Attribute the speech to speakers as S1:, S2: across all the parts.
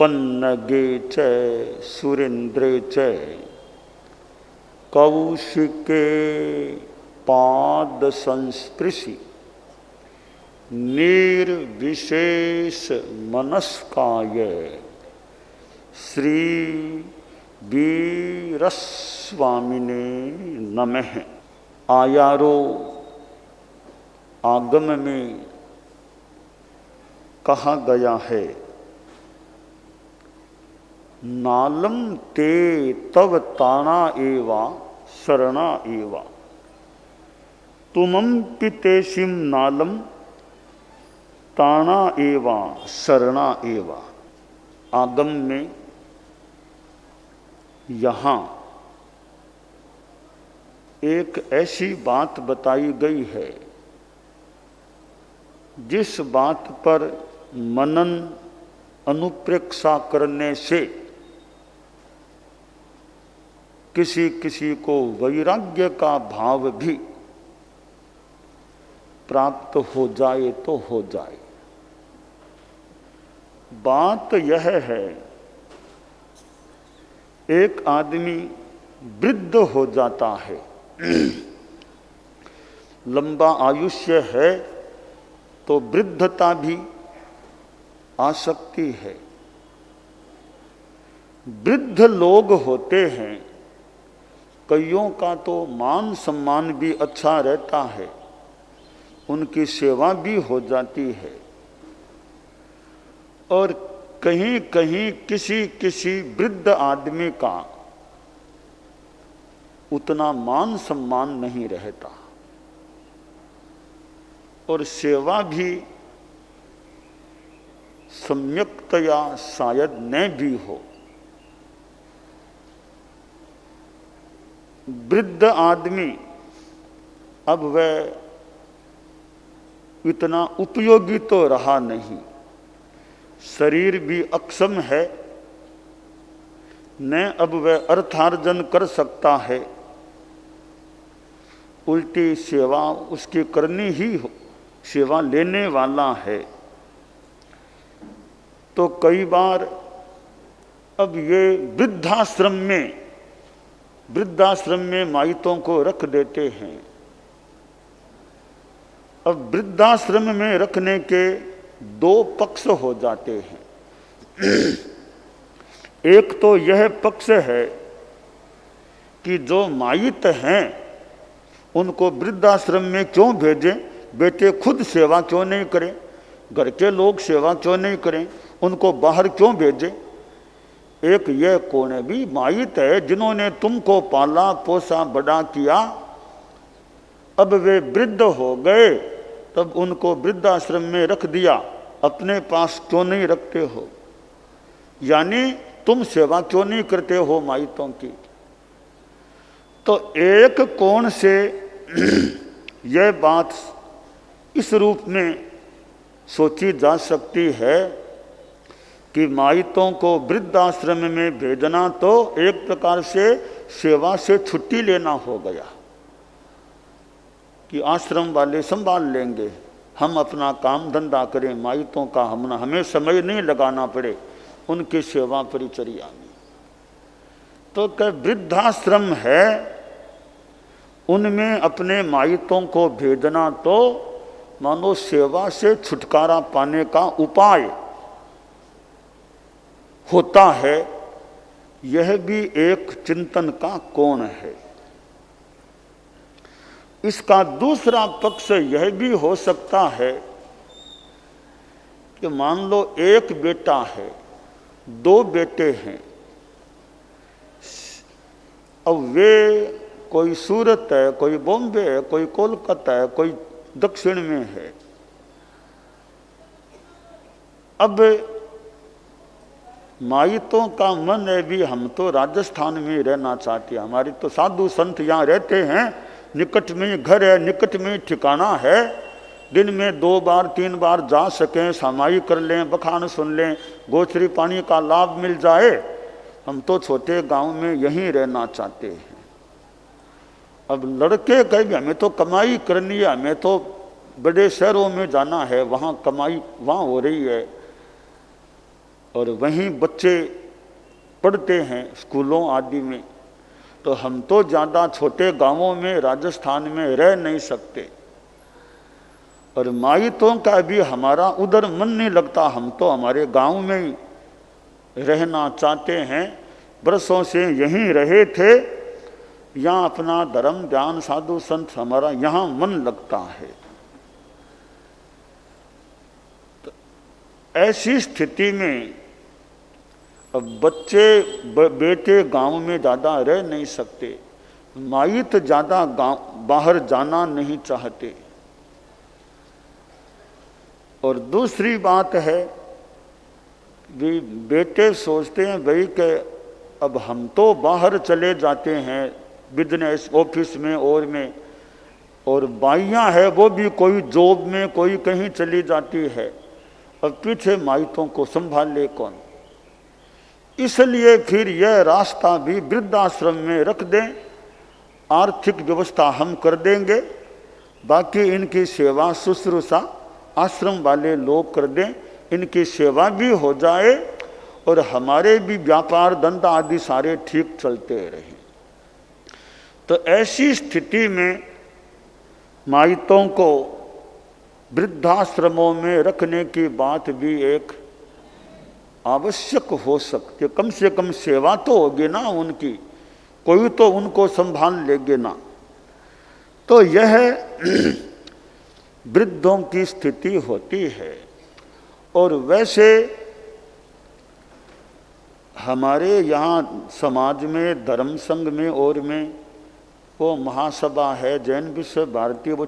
S1: पन्नगे च सुरेन्द्रे च कौशिके पाद संस्पृशि निर्विशेष मनस्काय श्री वीरस्वामिने नमः। आयारो आगम में कहा गया है, नालम ते तव ताना एवा शरणा एवा तुमं पितेशिम नालम ताना एवा शरणा एवा। आगम में यहाँ एक ऐसी बात बताई गई है जिस बात पर मनन अनुप्रेक्षा करने से किसी किसी को वैराग्य का भाव भी प्राप्त हो जाए तो हो जाए। बात यह है, एक आदमी वृद्ध हो जाता है, लंबा आयुष्य है तो वृद्धता भी आ सकती है। वृद्ध लोग होते हैं, कईयों का तो मान सम्मान भी अच्छा रहता है, उनकी सेवा भी हो जाती है, और कहीं कहीं किसी किसी वृद्ध आदमी का उतना मान सम्मान नहीं रहता और सेवा भी सम्यक्तया शायद न भी हो। वृद्ध आदमी अब वह इतना उपयोगी तो रहा नहीं, शरीर भी अक्षम है, न अब वह अर्थार्जन कर सकता है, उल्टी सेवा उसकी करनी ही हो, सेवा लेने वाला है। तो कई बार अब ये वृद्धाश्रम में माइतों को रख देते हैं। अब वृद्धाश्रम में रखने के दो पक्ष हो जाते हैं। एक तो यह पक्ष है कि जो माइत हैं उनको वृद्धाश्रम में क्यों भेजें, बेटे खुद सेवा क्यों नहीं करें, घर के लोग सेवा क्यों नहीं करें, उनको बाहर क्यों भेजें। एक यह कोने भी माइत है जिन्होंने तुमको पाला पोसा बड़ा किया, अब वे वृद्ध हो गए, तब उनको वृद्धाश्रम में रख दिया, अपने पास क्यों नहीं रखते हो, यानी तुम सेवा क्यों नहीं करते हो माइतों की। तो एक कोण से यह बात इस रूप में सोची जा सकती है कि माइतों को वृद्धाश्रम में भेजना तो एक प्रकार से सेवा से छुट्टी लेना हो गया कि आश्रम वाले संभाल लेंगे, हम अपना काम धंधा करें, माइतों का हमें समय नहीं लगाना पड़े उनकी सेवा परिचर्या में। तो क्या वृद्धाश्रम है, उनमें अपने माइतों को भेजना तो मानो सेवा से छुटकारा पाने का उपाय होता है। यह भी एक चिंतन का कोण है। इसका दूसरा पक्ष यह भी हो सकता है कि मान लो एक बेटा है, दो बेटे हैं, अब वे कोई सूरत है, कोई बॉम्बे है, कोई कोलकाता है, कोई दक्षिण में है। अब माइतों का मन है भी हम तो राजस्थान में रहना चाहते हैं, हमारी तो साधु संत यहाँ रहते हैं, निकट में घर है, निकट में ठिकाना है, दिन में 2 बार 3 बार जा सकें, समाई कर लें, बखान सुन लें, गोचरी पानी का लाभ मिल जाए, हम तो छोटे गांव में यहीं रहना चाहते हैं। अब लड़के कहे हमें तो कमाई करनी है, हमें तो बड़े शहरों में जाना है, वहाँ कमाई वहाँ हो रही है। और वहीं बच्चे पढ़ते हैं स्कूलों आदि में, तो हम तो ज़्यादा छोटे गांवों में राजस्थान में रह नहीं सकते, और माइतों का भी हमारा उधर मन नहीं लगता। हम तो हमारे गांव में ही रहना चाहते हैं, बरसों से यहीं रहे थे, यहाँ अपना धर्म ज्ञान साधु संत हमारा यहाँ मन लगता है। तो ऐसी स्थिति में अब बच्चे बेटे गांव में ज़्यादा रह नहीं सकते, माइत ज़्यादा गांव बाहर जाना नहीं चाहते। और दूसरी बात है भी बेटे सोचते हैं भाई कि अब हम तो बाहर चले जाते हैं बिजनेस ऑफिस में और बाइयाँ है वो भी कोई जॉब में कोई कहीं चली जाती है, अब पीछे माइतों को संभाल ले कौन। इसलिए फिर यह रास्ता भी वृद्धाश्रम में रख दें, आर्थिक व्यवस्था हम कर देंगे, बाकी इनकी सेवा शुश्रूषा आश्रम वाले लोग कर दें, इनकी सेवा भी हो जाए और हमारे भी व्यापार धंधा आदि सारे ठीक चलते रहे। तो ऐसी स्थिति में माइतों को वृद्धाश्रमों में रखने की बात भी एक आवश्यक हो सकती है। कम से कम सेवा तो होगी ना उनकी, कोई तो उनको संभाल लेंगे ना। तो यह वृद्धों की स्थिति होती है। और वैसे हमारे यहाँ समाज में धर्म संघ में और में वो महासभा है जैन विश्व भारती, वो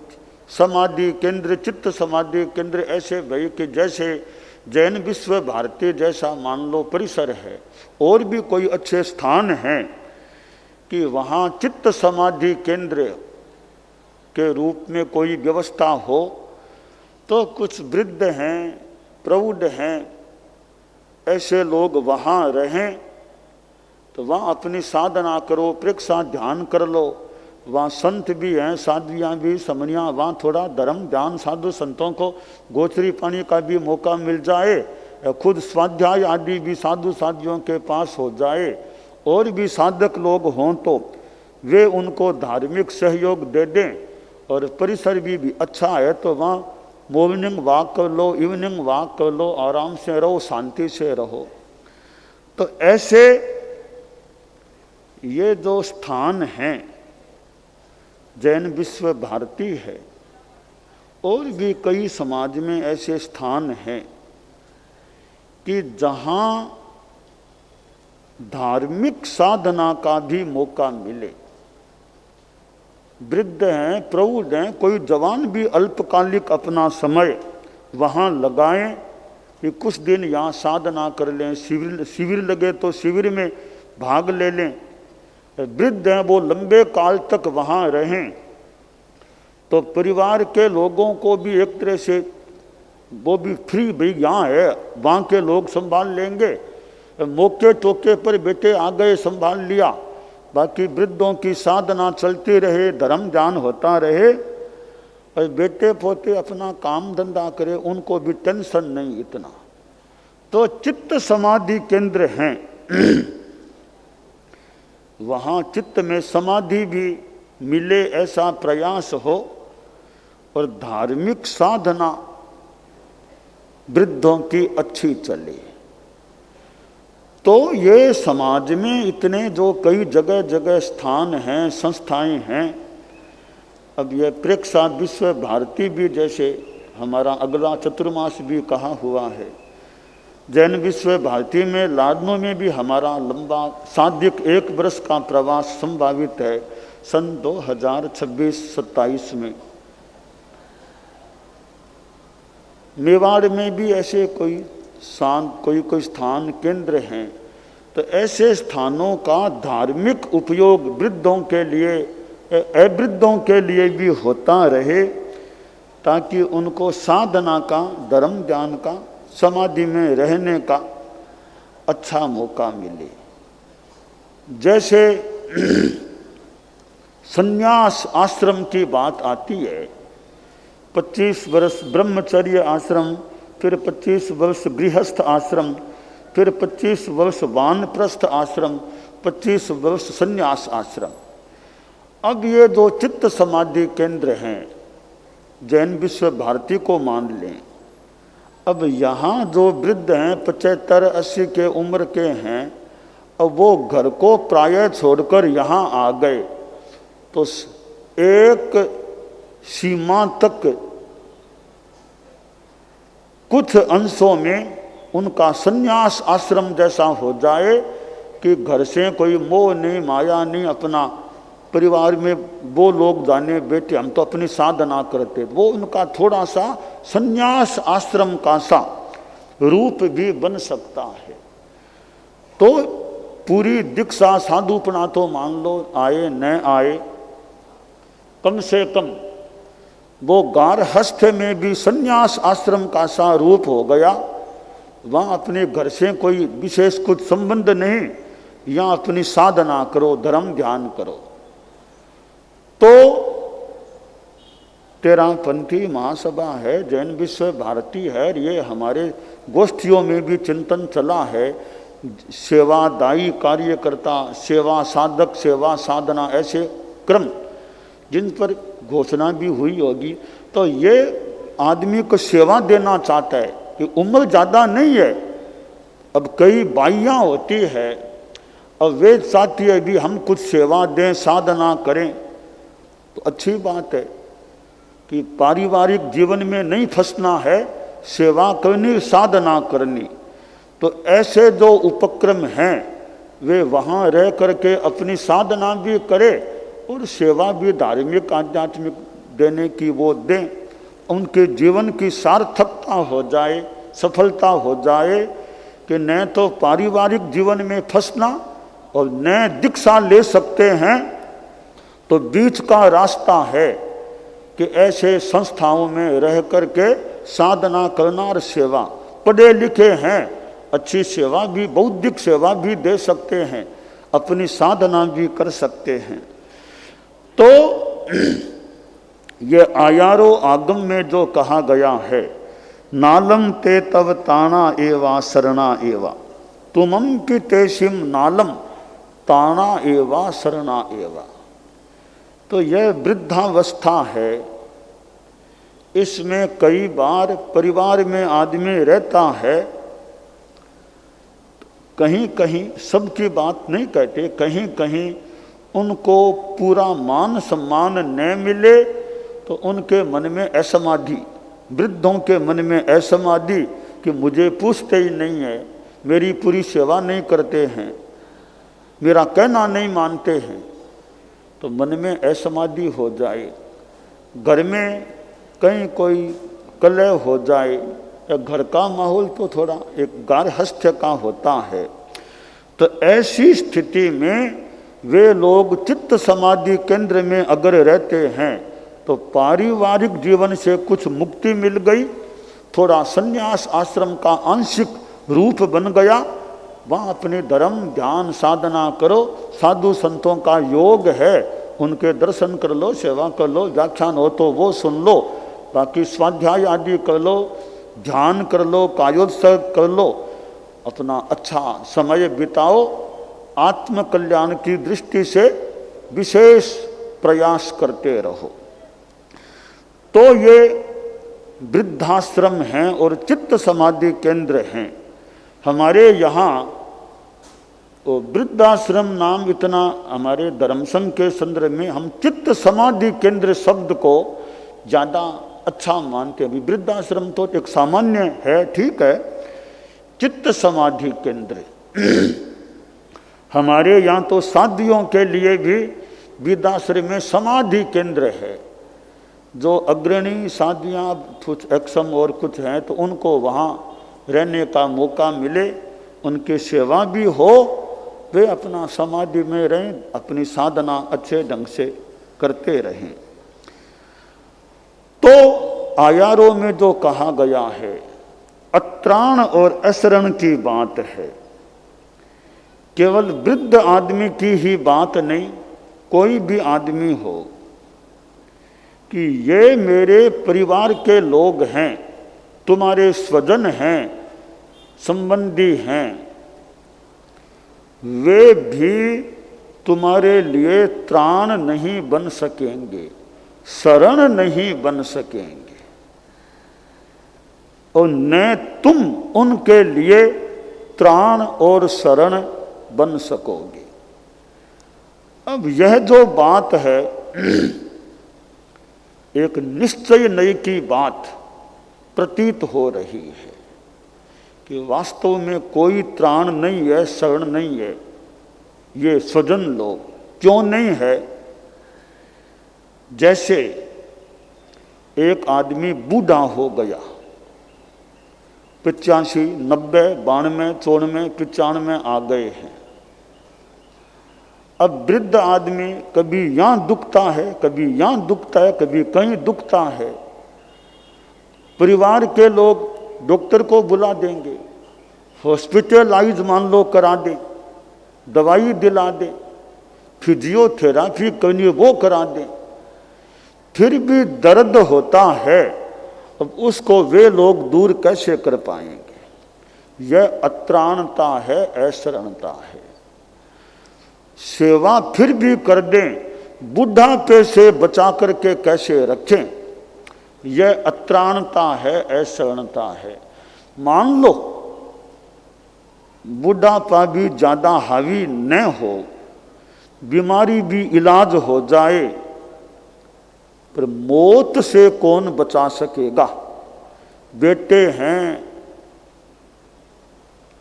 S1: समाधि केंद्र चित्त समाधि केंद्र ऐसे भाई कि जैसे जैन विश्व भारती जैसा मान लो परिसर है, और भी कोई अच्छे स्थान हैं कि वहाँ चित्त समाधि केंद्र के रूप में कोई व्यवस्था हो, तो कुछ वृद्ध हैं प्रौढ़ हैं ऐसे लोग वहाँ रहें, तो वहाँ अपनी साधना करो, प्रेक्षा ध्यान कर लो। वहाँ संत भी हैं, साध्वियाँ भी, समनियाँ, वहाँ थोड़ा धर्म ध्यान साधु संतों को गोचरी पानी का भी मौका मिल जाए, खुद स्वाध्याय आदि भी साधु साध्वियों के पास हो जाए, और भी साधक लोग हों तो वे उनको धार्मिक सहयोग दे दें, और परिसर भी अच्छा है तो वहाँ मॉर्निंग वॉक कर लो, इवनिंग वॉक कर लो, आराम से रहो, शांति से रहो। तो ऐसे ये जो स्थान हैं जैन विश्व भारती है, और भी कई समाज में ऐसे स्थान हैं कि जहाँ धार्मिक साधना का भी मौका मिले। वृद्ध हैं प्रौढ़ हैं, कोई जवान भी अल्पकालिक अपना समय वहाँ लगाएं कि कुछ दिन यहाँ साधना कर लें, शिविर लगे तो शिविर में भाग ले लें। वृद्ध हैं वो लंबे काल तक वहाँ रहें, तो परिवार के लोगों को भी एक तरह से वो भी फ्री, भाई यहाँ है वहाँ के लोग संभाल लेंगे, मौके टोके पर बेटे आ गए संभाल लिया, बाकी वृद्धों की साधना चलती रहे, धर्म ज्ञान होता रहे, और बेटे पोते अपना काम धंधा करे, उनको भी टेंशन नहीं इतना। तो चित्त समाधि केंद्र हैं वहाँ चित्त में समाधि भी मिले ऐसा प्रयास हो, और धार्मिक साधना वृद्धों की अच्छी चले। तो ये समाज में इतने जो कई जगह जगह स्थान हैं, संस्थाएं हैं। अब ये प्रेक्षा विश्व भारती भी जैसे हमारा अगला चतुर्मास भी कहा हुआ है, जैन विश्व भारती में लाडनों में भी हमारा लंबा साध्यक 1 वर्ष का प्रवास संभावित है सन 2026-27 में। मेवाड़ में भी ऐसे कोई स्थान केंद्र हैं। तो ऐसे स्थानों का धार्मिक उपयोग वृद्धों के लिए अवृद्धों के लिए भी होता रहे, ताकि उनको साधना का, धर्म ज्ञान का, समाधि में रहने का अच्छा मौका मिले। जैसे संन्यास आश्रम की बात आती है, 25 वर्ष ब्रह्मचर्य आश्रम, फिर 25 वर्ष गृहस्थ आश्रम, फिर 25 वर्ष वानप्रस्थ आश्रम, 25 वर्ष संन्यास आश्रम। अब ये जो चित्त समाधि केंद्र हैं, जैन विश्व भारती को मान लें, अब यहाँ जो वृद्ध हैं 75-80 के उम्र के हैं, अब वो घर को प्राय छोड़कर यहाँ आ गए तो एक सीमा तक कुछ अंशों में उनका संन्यास आश्रम जैसा हो जाए कि घर से कोई मोह नहीं, माया नहीं, अपना परिवार में वो लोग जाने बेटे हम तो अपनी साधना करते, वो उनका थोड़ा सा संन्यास आश्रम का सा रूप भी बन सकता है। तो पूरी दीक्षा साधुपना तो मान लो आए न आए, कम से कम वो गारहस्थ में भी संन्यास आश्रम का सा रूप हो गया। वहाँ अपने घर से कोई विशेष कुछ संबंध नहीं, यहाँ अपनी साधना करो, धर्म ध्यान करो। तो 13पंथी महासभा है, जैन विश्व भारती है, ये हमारे गोष्ठियों में भी चिंतन चला है। सेवादायी कार्यकर्ता, सेवा साधक, सेवा साधना, ऐसे क्रम जिन पर घोषणा भी हुई होगी। तो ये आदमी को सेवा देना चाहता है कि उम्र ज़्यादा नहीं है, अब कई बाइयाँ होती है, अब वे चाहती है भी हम कुछ सेवा दें, साधना करें। तो अच्छी बात है कि पारिवारिक जीवन में नहीं फंसना है, सेवा करनी, साधना करनी। तो ऐसे जो उपक्रम हैं वे वहाँ रह करके अपनी साधना भी करे और सेवा भी धार्मिक आध्यात्मिक देने की वो दें, उनके जीवन की सार्थकता हो जाए, सफलता हो जाए कि न तो पारिवारिक जीवन में फंसना और न दीक्षा ले सकते हैं। तो बीच का रास्ता है कि ऐसे संस्थाओं में रह करके साधना करना और सेवा, पढ़े लिखे हैं, अच्छी सेवा भी, बौद्धिक सेवा भी दे सकते हैं, अपनी साधना भी कर सकते हैं। तो ये आयारो आगम में जो कहा गया है, नालम ते तव ताना एवा शरणा एवा, तुमम की तेसिम नालम ताना एवा शरणा एवा। तो यह वृद्धावस्था है, इसमें कई बार परिवार में आदमी रहता है, कहीं कहीं सबकी बात नहीं कहते, कहीं कहीं उनको पूरा मान सम्मान न मिले तो उनके मन में असमाधि, वृद्धों के मन में असमाधि कि मुझे पूछते ही नहीं है, मेरी पूरी सेवा नहीं करते हैं, मेरा कहना नहीं मानते हैं, तो मन में असमाधि हो जाए, घर में कहीं कोई कलह हो जाए, या घर का माहौल तो थोड़ा एक गारहस्थ्य का होता है। तो ऐसी स्थिति में वे लोग चित्त समाधि केंद्र में अगर रहते हैं तो पारिवारिक जीवन से कुछ मुक्ति मिल गई, थोड़ा संन्यास आश्रम का आंशिक रूप बन गया। वहाँ अपने धर्म ध्यान साधना करो, साधु संतों का योग है, उनके दर्शन कर लो, सेवा कर लो, व्याख्यान हो तो वो सुन लो, बाकी स्वाध्याय आदि कर लो, ध्यान कर लो, कायोत्सव कर लो, अपना अच्छा समय बिताओ। आत्म कल्याण की दृष्टि से विशेष प्रयास करते रहो। तो ये वृद्धाश्रम हैं और चित्त समाधि केंद्र हैं। हमारे यहाँ वृद्धाश्रम नाम इतना हमारे धर्म संघ के संदर्भ में हम चित्त समाधि केंद्र शब्द को ज़्यादा अच्छा मानते हैं। अभी वृद्धाश्रम तो एक सामान्य है, ठीक है, चित्त समाधि केंद्र हमारे यहाँ तो साधियों के लिए भी वृद्धाश्रम में समाधि केंद्र है। जो अग्रणी साधियाँ कुछ अक्षम और कुछ हैं तो उनको वहाँ रहने का मौका मिले, उनकी सेवा भी हो, वे अपना समाधि में रहें, अपनी साधना अच्छे ढंग से करते रहें। तो आयारों में जो कहा गया है अत्राण और असरण की बात है, केवल वृद्ध आदमी की ही बात नहीं, कोई भी आदमी हो कि ये मेरे परिवार के लोग हैं, तुम्हारे स्वजन हैं, संबंधी हैं, वे भी तुम्हारे लिए त्राण नहीं बन सकेंगे, शरण नहीं बन सकेंगे, और न तुम उनके लिए त्राण और शरण बन सकोगे। अब यह जो बात है एक निश्चय नहीं की बात प्रतीत हो रही है कि वास्तव में कोई त्राण नहीं है, शरण नहीं है। ये स्वजन लोग क्यों नहीं है? जैसे एक आदमी बूढ़ा हो गया, 85, 90, 92, 94, 95 आ गए हैं। अब वृद्ध आदमी कभी यहाँ दुखता है, कभी यहाँ दुखता है, कभी कहीं दुखता है। परिवार के लोग डॉक्टर को बुला देंगे, हॉस्पिटलाइज मान लो करा दे, दवाई दिला दे, फिजियोथेरापी करनी वो करा दे, फिर भी दर्द होता है। अब उसको वे लोग दूर कैसे कर पाएंगे? यह अत्राणता है, अशरणता है। सेवा फिर भी कर दें, बुढ़ापे से बचा करके कैसे रखें? यह अत्राणता है, अशरणता है। मान लो बुढ़ापा भी ज्यादा हावी न हो, बीमारी भी इलाज हो जाए, पर मौत से कौन बचा सकेगा? बेटे हैं,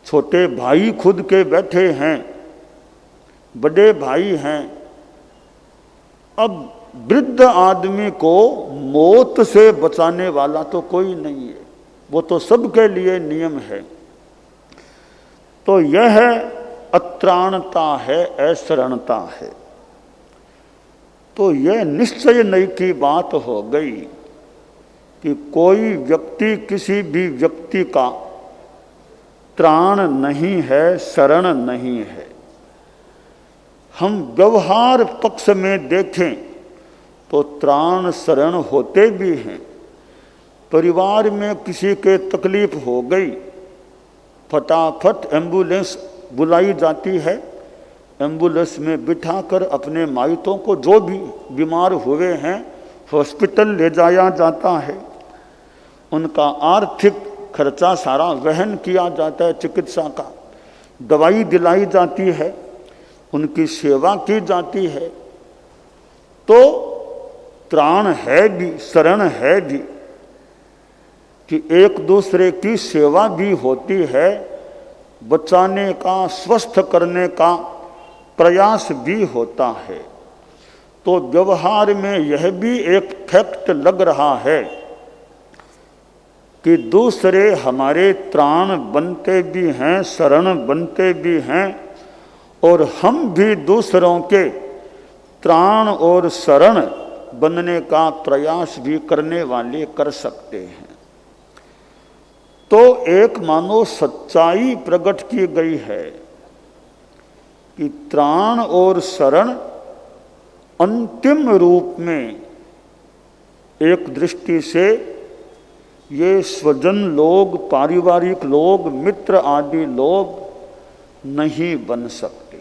S1: छोटे भाई खुद के बैठे हैं, बड़े भाई हैं। अब वृद्ध आदमी को मौत से बचाने वाला तो कोई नहीं है, वो तो सबके लिए नियम है। तो यह अत्राणता है, अशरणता है। तो यह निश्चय नहीं की बात हो गई कि कोई व्यक्ति किसी भी व्यक्ति का त्राण नहीं है, शरण नहीं है। हम व्यवहार पक्ष में देखें तो त्राण शरण होते भी हैं। परिवार में किसी के तकलीफ हो गई, फटाफट एम्बुलेंस बुलाई जाती है, एम्बुलेंस में बिठाकर अपने माइतों को जो भी बीमार हुए हैं हॉस्पिटल ले जाया जाता है। उनका आर्थिक खर्चा सारा वहन किया जाता है, चिकित्सा का दवाई दिलाई जाती है, उनकी सेवा की जाती है। तो त्राण है भी, शरण है भी कि एक दूसरे की सेवा भी होती है, बचाने का, स्वस्थ करने का प्रयास भी होता है। तो व्यवहार में यह भी एक फैक्ट लग रहा है कि दूसरे हमारे त्राण बनते भी हैं, शरण बनते भी हैं, और हम भी दूसरों के त्राण और शरण बनने का प्रयास भी करने वाले कर सकते हैं। तो एक मानो सच्चाई प्रकट की गई है कि त्राण और शरण अंतिम रूप में एक दृष्टि से ये स्वजन लोग, पारिवारिक लोग, मित्र आदि लोग नहीं बन सकते।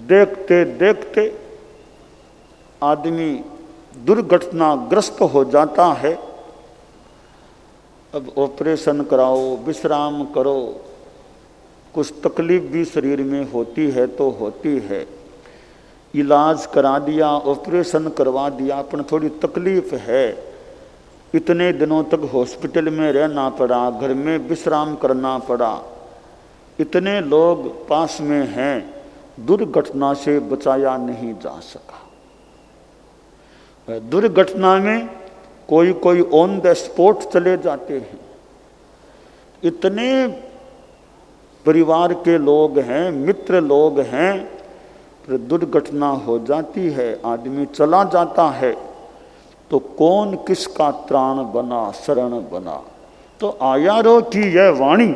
S1: देखते देखते आदमी दुर्घटनाग्रस्त हो जाता है। अब ऑपरेशन कराओ, विश्राम करो, कुछ तकलीफ भी शरीर में होती है तो होती है। इलाज करा दिया, ऑपरेशन करवा दिया, पर थोड़ी तकलीफ है, इतने दिनों तक हॉस्पिटल में रहना पड़ा, घर में विश्राम करना पड़ा। इतने लोग पास में हैं, दुर्घटना से बचाया नहीं जा सका। दुर्घटना में कोई कोई ऑन द स्पॉट चले जाते हैं। इतने परिवार के लोग हैं, मित्र लोग हैं, फिर दुर्घटना हो जाती है, आदमी चला जाता है, तो कौन किसका त्राण बना, शरण बना? तो आयारो की यह वाणी,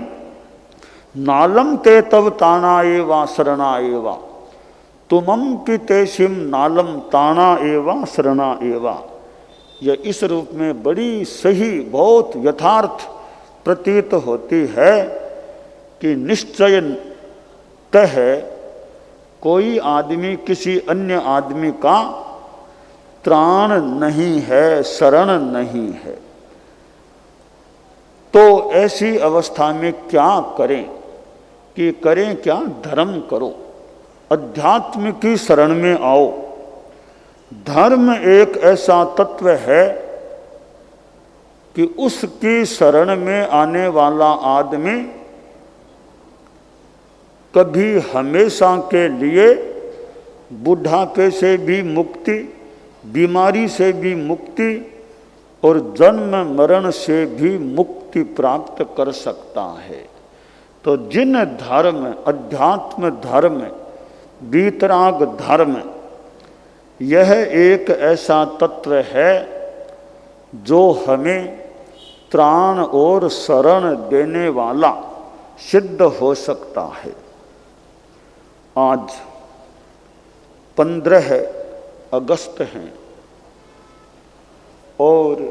S1: नालम ते तव ताना एवा शरणा एवा, तुमम पितेशिम नालम ताना एवा शरणा एवा, यह इस रूप में बड़ी सही, बहुत यथार्थ प्रतीत होती है कि निश्चय तह कोई आदमी किसी अन्य आदमी का त्राण नहीं है, शरण नहीं है। तो ऐसी अवस्था में क्या करें कि करें क्या? धर्म करो, अध्यात्म की शरण में आओ। धर्म एक ऐसा तत्व है कि उसकी शरण में आने वाला आदमी कभी हमेशा के लिए बुढ़ापे से भी मुक्ति, बीमारी से भी मुक्ति और जन्म मरण से भी मुक्ति प्राप्त कर सकता है। तो जिन धर्म, अध्यात्म धर्म, वीतराग धर्म, यह एक ऐसा तत्व है जो हमें त्राण और शरण देने वाला सिद्ध हो सकता है। आज 15 अगस्त है और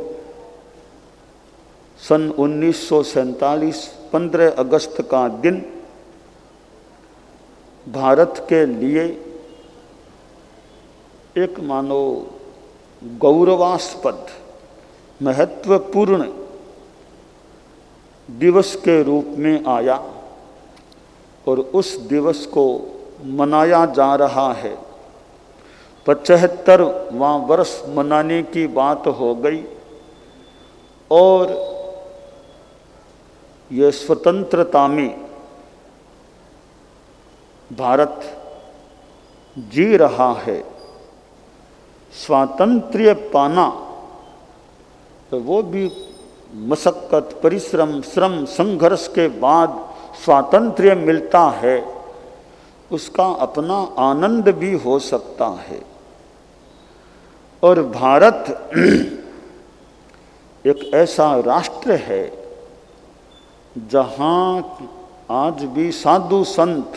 S1: सन 1947 15 अगस्त का दिन भारत के लिए एक मानो गौरवास्पद, महत्वपूर्ण दिवस के रूप में आया और उस दिवस को मनाया जा रहा है। 75वां वर्ष मनाने की बात हो गई और ये स्वतंत्रता में भारत जी रहा है। स्वातंत्र्य पाना तो वो भी मशक्कत, परिश्रम, श्रम, संघर्ष के बाद स्वातंत्र्य मिलता है, उसका अपना आनंद भी हो सकता है। और भारत एक ऐसा राष्ट्र है जहाँ आज भी साधु संत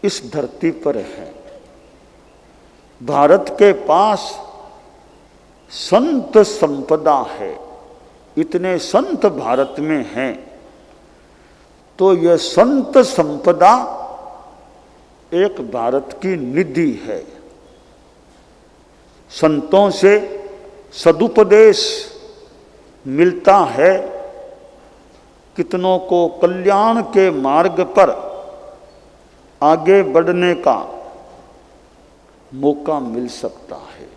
S1: इस धरती पर हैं। भारत के पास संत संपदा है, इतने संत भारत में हैं। तो यह संत संपदा एक भारत की निधि है। संतों से सदुपदेश मिलता है, कितनों को कल्याण के मार्ग पर आगे बढ़ने का मौका मिल सकता है।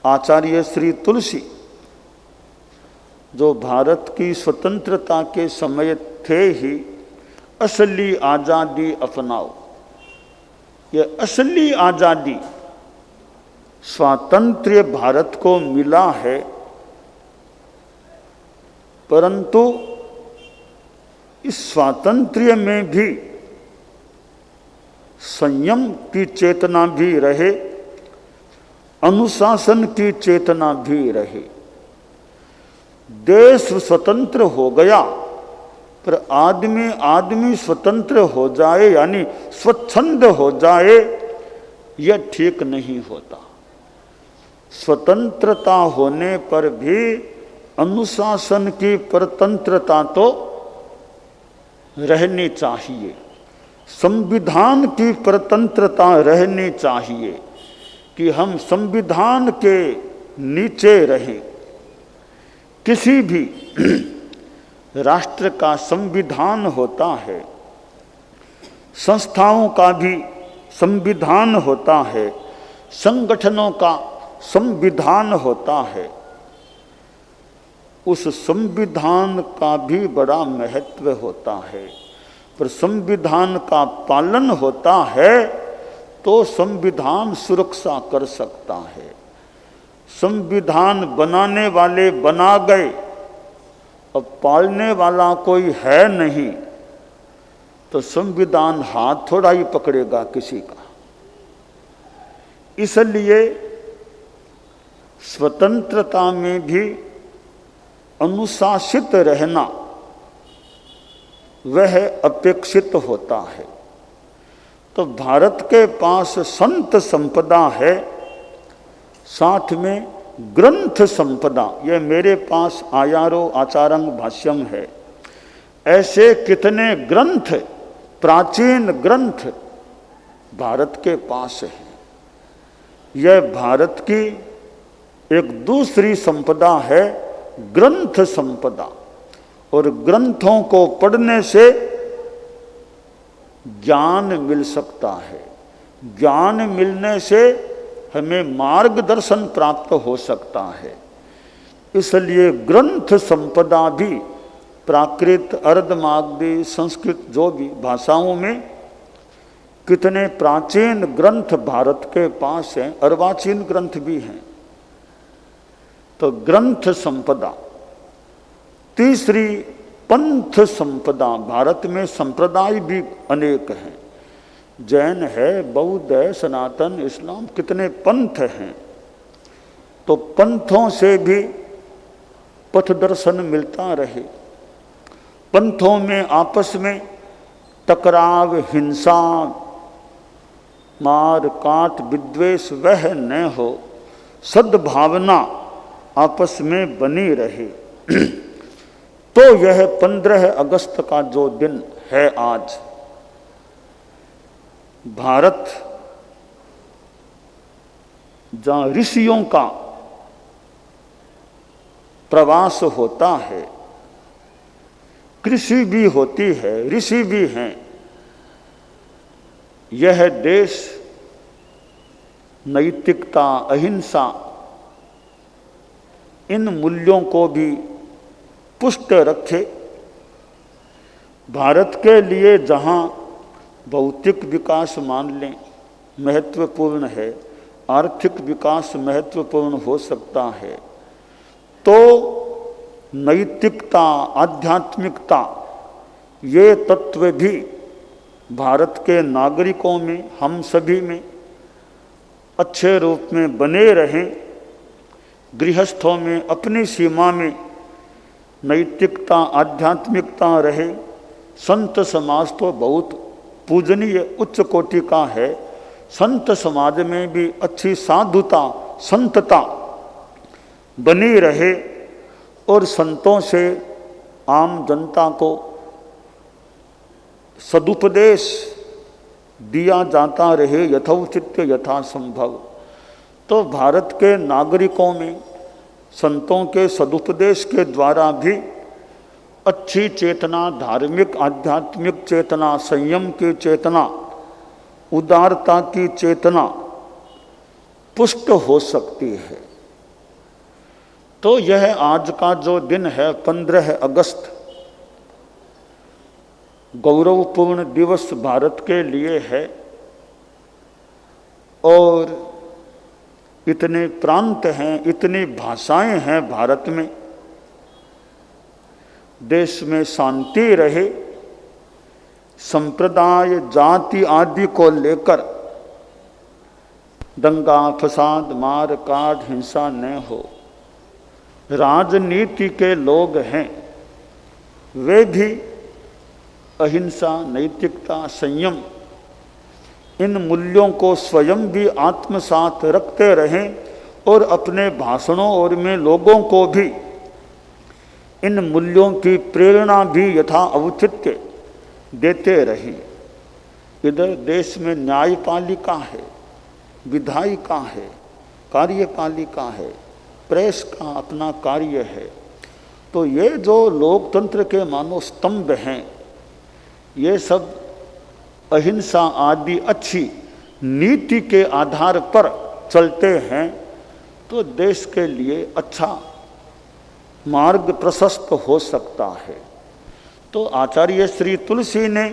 S1: आचार्य श्री तुलसी जो भारत की स्वतंत्रता के समय थे ही असली आज़ादी अपनाओ, ये असली आज़ादी स्वातंत्र्य भारत को मिला है, परंतु इस स्वातंत्र्य में भी संयम की चेतना भी रहे, अनुशासन की चेतना भी रहे। देश स्वतंत्र हो गया पर आदमी स्वतंत्र हो जाए यानी स्वच्छंद हो जाए, यह ठीक नहीं होता। स्वतंत्रता होने पर भी अनुशासन की परतंत्रता तो रहनी चाहिए, संविधान की परतंत्रता रहनी चाहिए कि हम संविधान के नीचे रहें। किसी भी राष्ट्र का संविधान होता है, संस्थाओं का भी संविधान होता है, संगठनों का संविधान होता है। उस संविधान का भी बड़ा महत्व होता है, पर संविधान का पालन होता है तो संविधान सुरक्षा कर सकता है। संविधान बनाने वाले बना गए, अब पालने वाला कोई है नहीं, तो संविधान हाथ थोड़ा ही पकड़ेगा किसी का। इसलिए स्वतंत्रता में भी अनुशासित रहना वह अपेक्षित होता है। तो भारत के पास संत संपदा है, साथ में ग्रंथ संपदा। यह मेरे पास आयारो आचारंग भाष्यम है। ऐसे कितने ग्रंथ प्राचीन ग्रंथ भारत के पास है। यह भारत की एक दूसरी संपदा है, ग्रंथ संपदा। और ग्रंथों को पढ़ने से ज्ञान मिल सकता है। ज्ञान मिलने से हमें मार्गदर्शन प्राप्त हो सकता है। इसलिए ग्रंथ संपदा भी प्राकृत, अर्धमागधी, संस्कृत जो भी भाषाओं में कितने प्राचीन ग्रंथ भारत के पास हैं, अर्वाचीन ग्रंथ भी हैं। तो ग्रंथ संपदा। तीसरी पंथ संपदा। भारत में संप्रदाय भी अनेक हैं, जैन है, बौद्ध है, सनातन, इस्लाम, कितने पंथ हैं। तो पंथों से भी पथ दर्शन मिलता रहे। पंथों में आपस में टकराव, हिंसा, मार काट, विद्वेष वह न हो, सद्भावना आपस में बनी रहे। तो यह 15 अगस्त का जो दिन है आज, भारत जहाँ ऋषियों का प्रवास होता है, कृषि भी होती है, ऋषि भी हैं, यह देश नैतिकता, अहिंसा, इन मूल्यों को भी पुष्ट रखे। भारत के लिए जहाँ भौतिक विकास मान लें महत्वपूर्ण है, आर्थिक विकास महत्वपूर्ण हो सकता है, तो नैतिकता, आध्यात्मिकता, ये तत्व भी भारत के नागरिकों में, हम सभी में अच्छे रूप में बने रहें। गृहस्थों में अपनी सीमा में नैतिकता, आध्यात्मिकता रहे। संत समाज तो बहुत पूजनीय उच्च कोटि का है। संत समाज में भी अच्छी साधुता, संतता बनी रहे और संतों से आम जनता को सदुपदेश दिया जाता रहे, यथोचित यथासंभव। तो भारत के नागरिकों में संतों के सदुपदेश के द्वारा भी अच्छी चेतना, धार्मिक आध्यात्मिक चेतना, संयम की चेतना, उदारता की चेतना पुष्ट हो सकती है। तो यह आज का जो दिन है 15 अगस्त, गौरवपूर्ण दिवस भारत के लिए है। और इतने प्रांत हैं, इतनी भाषाएं हैं भारत में। देश में शांति रहे, संप्रदाय, जाति आदि को लेकर दंगा फसाद, मार काट, हिंसा न हो। राजनीति के लोग हैं, वे भी अहिंसा, नैतिकता, संयम, इन मूल्यों को स्वयं भी आत्मसात रखते रहें और अपने भाषणों और में लोगों को भी इन मूल्यों की प्रेरणा भी यथा औचित्य देते रहें। इधर देश में न्यायपालिका है, विधायिका है, कार्यपालिका है, प्रेस का अपना कार्य है। तो ये जो लोकतंत्र के मानो स्तंभ हैं, ये सब अहिंसा आदि अच्छी नीति के आधार पर चलते हैं, तो देश के लिए अच्छा मार्ग प्रशस्त हो सकता है। तो आचार्य श्री तुलसी ने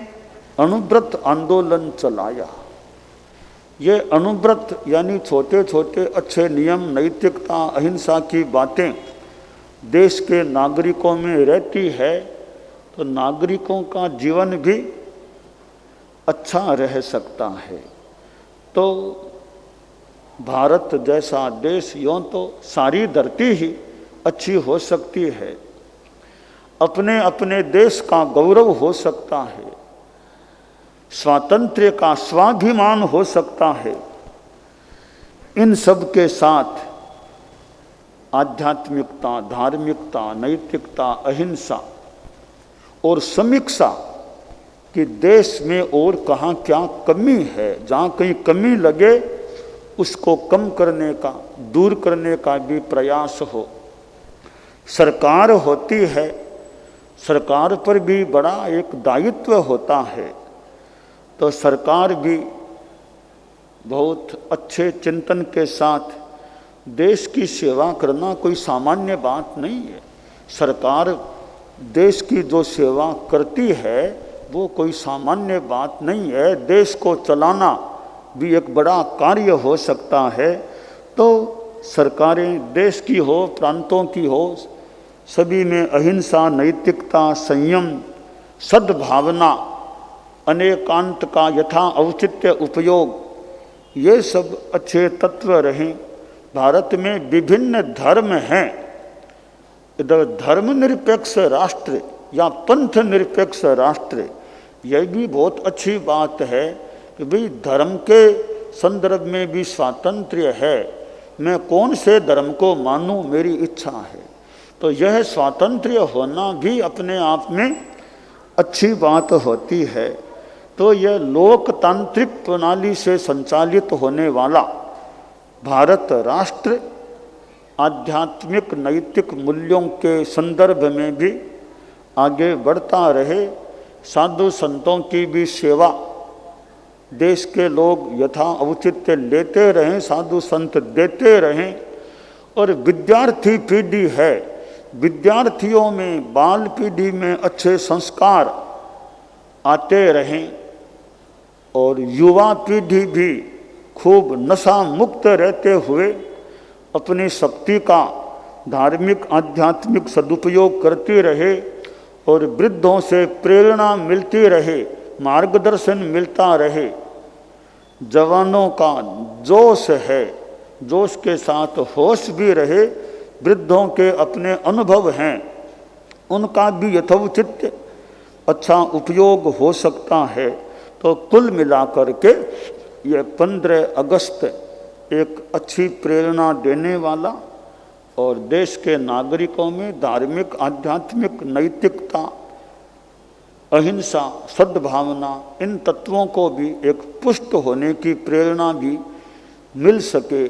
S1: अणुव्रत आंदोलन चलाया। ये अणुव्रत यानी छोटे छोटे अच्छे नियम, नैतिकता, अहिंसा की बातें देश के नागरिकों में रहती है, तो नागरिकों का जीवन भी अच्छा रह सकता है। तो भारत जैसा देश, यूँ तो सारी धरती ही अच्छी हो सकती है, अपने अपने देश का गौरव हो सकता है, स्वातंत्र्य का स्वाभिमान हो सकता है। इन सब के साथ आध्यात्मिकता, धार्मिकता, नैतिकता, अहिंसा और समीक्षा, कि देश में और कहाँ क्या कमी है, जहाँ कहीं कमी लगे उसको कम करने का, दूर करने का भी प्रयास हो। सरकार होती है, सरकार पर भी बड़ा एक दायित्व होता है, तो सरकार भी बहुत अच्छे चिंतन के साथ देश की सेवा करना कोई सामान्य बात नहीं है। सरकार देश की जो सेवा करती है वो कोई सामान्य बात नहीं है। देश को चलाना भी एक बड़ा कार्य हो सकता है। तो सरकारें देश की हो, प्रांतों की हो, सभी में अहिंसा, नैतिकता, संयम, सद्भावना, अनेकांत का यथा औचित्य उपयोग, ये सब अच्छे तत्व रहें। भारत में विभिन्न धर्म हैं। इधर धर्मनिरपेक्ष राष्ट्र या पंथ निरपेक्ष राष्ट्र, यह भी बहुत अच्छी बात है कि भाई धर्म के संदर्भ में भी स्वातंत्र्य है। मैं कौन से धर्म को मानूं, मेरी इच्छा है। तो यह स्वातंत्र्य होना भी अपने आप में अच्छी बात होती है। तो यह लोकतांत्रिक प्रणाली से संचालित होने वाला भारत राष्ट्र आध्यात्मिक नैतिक मूल्यों के संदर्भ में भी आगे बढ़ता रहे। साधु संतों की भी सेवा देश के लोग यथा औचित्य लेते रहें, साधु संत देते रहें। और विद्यार्थी पीढ़ी है, विद्यार्थियों में, बाल पीढ़ी में अच्छे संस्कार आते रहें और युवा पीढ़ी भी खूब नशा मुक्त रहते हुए अपनी शक्ति का धार्मिक आध्यात्मिक सदुपयोग करती रहे और वृद्धों से प्रेरणा मिलती रहे, मार्गदर्शन मिलता रहे। जवानों का जोश है, जोश के साथ होश भी रहे। वृद्धों के अपने अनुभव हैं, उनका भी यथोचित अच्छा उपयोग हो सकता है। तो कुल मिलाकर के ये 15 अगस्त एक अच्छी प्रेरणा देने वाला और देश के नागरिकों में धार्मिक आध्यात्मिक नैतिकता, अहिंसा, सद्भावना, इन तत्वों को भी एक पुष्ट होने की प्रेरणा भी मिल सके।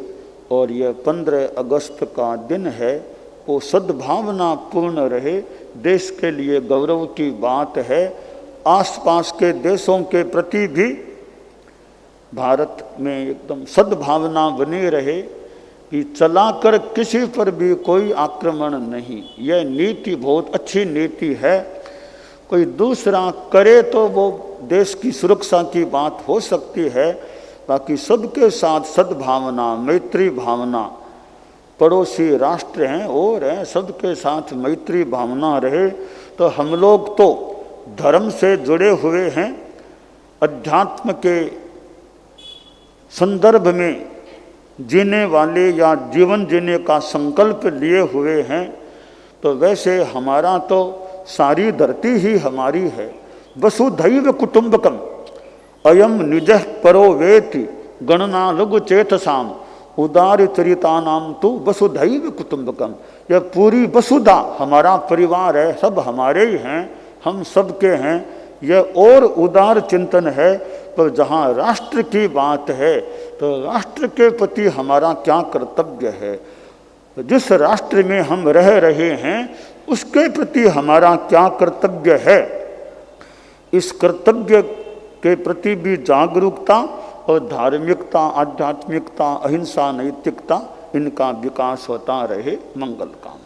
S1: और यह 15 अगस्त का दिन है वो सद्भावना पूर्ण रहे, देश के लिए गौरव की बात है। आसपास के देशों के प्रति भी भारत में एकदम सद्भावना बनी रहे कि चलाकर किसी पर भी कोई आक्रमण नहीं। यह नीति बहुत अच्छी नीति है। कोई दूसरा करे तो वो देश की सुरक्षा की बात हो सकती है, बाकी सबके साथ सद्भावना, मैत्री भावना, पड़ोसी राष्ट्र हैं और हैं, सबके साथ मैत्री भावना रहे। तो हम लोग तो धर्म से जुड़े हुए हैं, अध्यात्म के संदर्भ में जीने वाले या जीवन जीने का संकल्प लिए हुए हैं। तो वैसे हमारा तो सारी धरती ही हमारी है। वसुधैव कुटुंबकम अयम निजः परो वेति गणना लघु चेतसाम उदार चरिता नाम तो वसुधैव कुटुंबकम। यह पूरी वसुधा हमारा परिवार है, सब हमारे ही हैं, हम सबके हैं। यह और उदार चिंतन है। तो जहाँ राष्ट्र की बात है तो राष्ट्र के प्रति हमारा क्या कर्तव्य है, जिस राष्ट्र में हम रह रहे हैं उसके प्रति हमारा क्या कर्तव्य है, इस कर्तव्य के प्रति भी जागरूकता और धार्मिकता, आध्यात्मिकता, अहिंसा, नैतिकता, इनका विकास होता रहे। मंगल कामना।